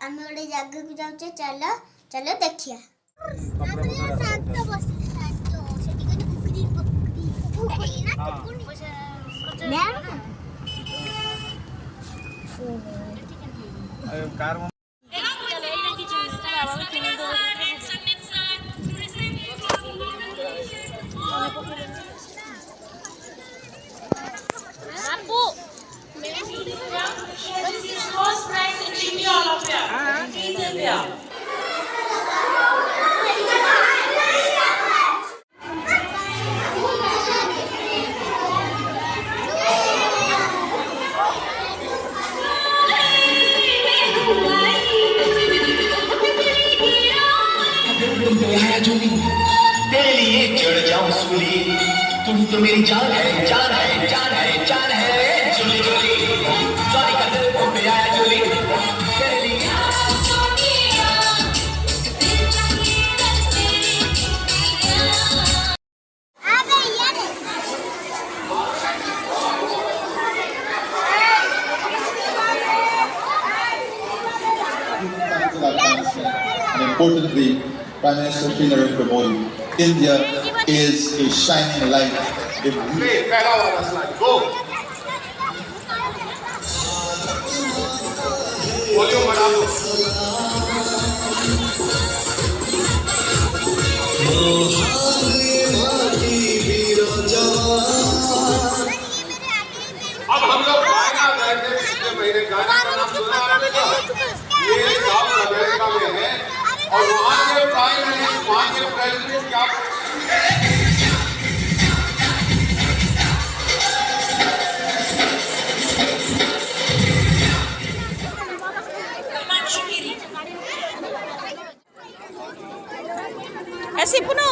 आम गोटे जगह को जाऊे चलो चलो देखिए तेरे लिए चढ़ जाऊं सूली तुम तो मेरी जान है जान है जान है जान है जुली जुली सॉरी का दिल को पे आया जुली तेरे लिए and importantly, Prime Minister Sri Narendra Modi, India is a shining light. Go. Volume बढ़ा दो. अब हम लोग गाना गाते हैं पिछले महीने गाना का नाम सुना आपने क्या? ये साउथ अमेरिका में है और वहाँ के प्राइम मिनिस्टर वहाँ के प्रेसिडेंट क्या ऐसे पुनो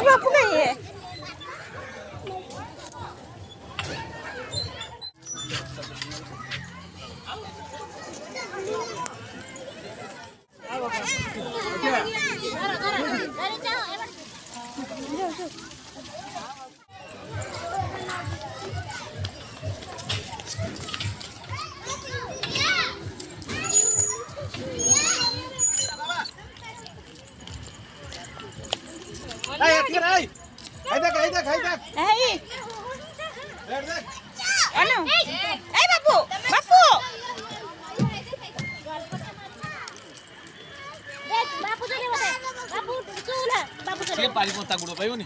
बापू नहीं है पारी पोता गुड़ पाइबो नी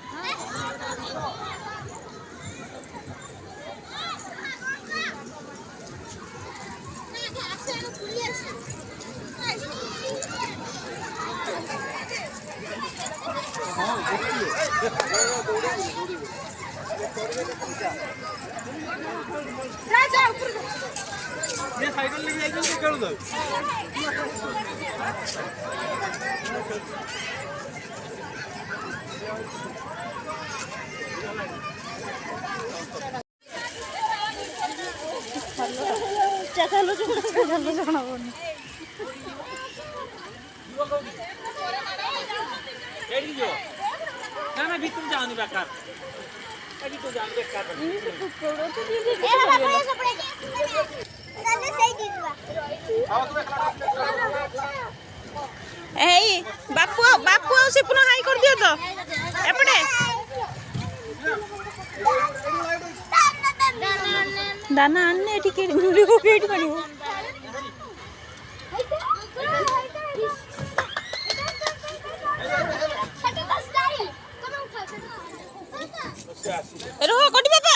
ये साइकिल लेके जाइए तो कर दो ଚେଷ୍ଟା ଚାଲୁଛୁ ଜଣା ପଡୁନି। ଏଇଠି ଯିବ ନା ନା ଭିତରୁ ଯାଉନି ବେକାର ଏଠି ତ ଯାଉନି ବେକାର ଏଇ ବାପୁ ବାପୁ ଆଉ ସିପୁନ ହାଇ କରିଦିଅ ତ ଏପଟେ ଦାନା ଆଣିନେ ଏଠି କେଠି ମିଳିବ କେଠି ମିଳିବ रोह कोटी बाबा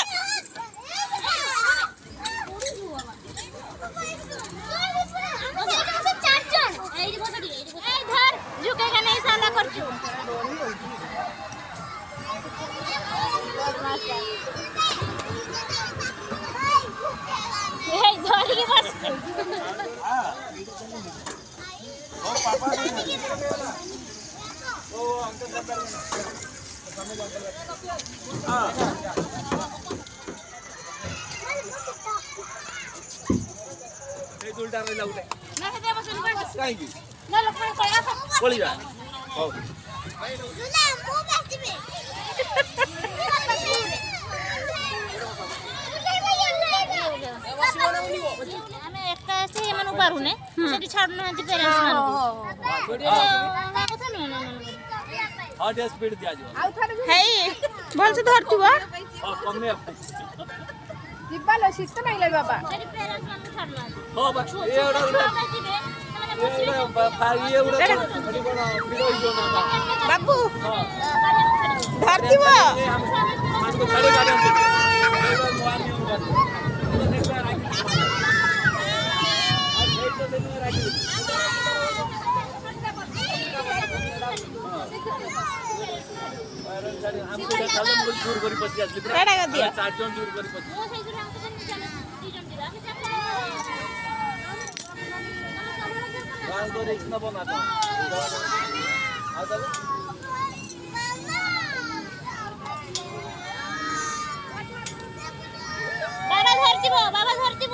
ଦୁଲଟା ରହିଲା ଗୋଟେ କାହିଁକି ପଳିବା ହଉ ଆମେ ଏକା ଆସି ଏମାନଙ୍କୁ ପାରୁନେ ସେଠି ଛାଡୁନାହାନ୍ତି ପେରେଣ୍ଟସ୍ ମାନଙ୍କୁ ହଁ ଟିକେ ସ୍ପିଡ ଦିଆଯିବ ହେଇ ଭଲସେ ଧରିଥିବ ହଁ କମେ ଯିବାଲୋ ଶୀତ ନାଇଁଲେ ବାବା ସେଠି ପେରେଣ୍ଟସ୍ ମାନଙ୍କୁ ଛାଡୁନାହାନ୍ତି ହଁ ବା ବାବୁ ଧରିଥିବ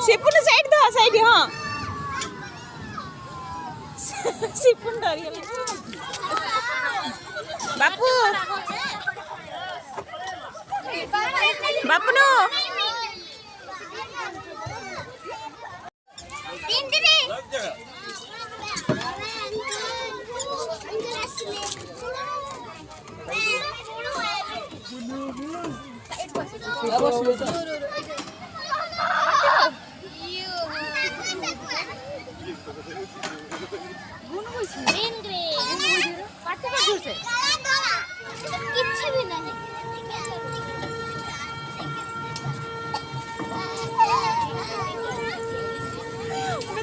सिपुन साइड दो साइड हाँ सिपुन डर गया बापू बापू नो କିଛି ବି ନାହିଁ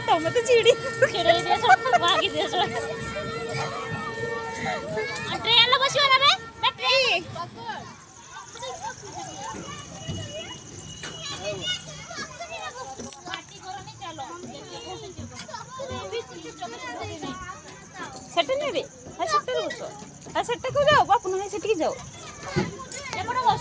ତମେ ତ ଚିଡ଼ି ଛିଡେଇ ଦିଅ ସବୁ ଭାଗି ଦିଅ ସବୁ ଟ୍ରେନରେ ବସିବ ନା ବେ ଟ୍ରେନ ସେଟା ନେଇ ରେ ସେଟାରେ ବସ ସେଟାକୁ ଯାଅ ବାପୁ ନାହିଁ ସେଠିକି ଯାଅ ଏପଟେ ବସ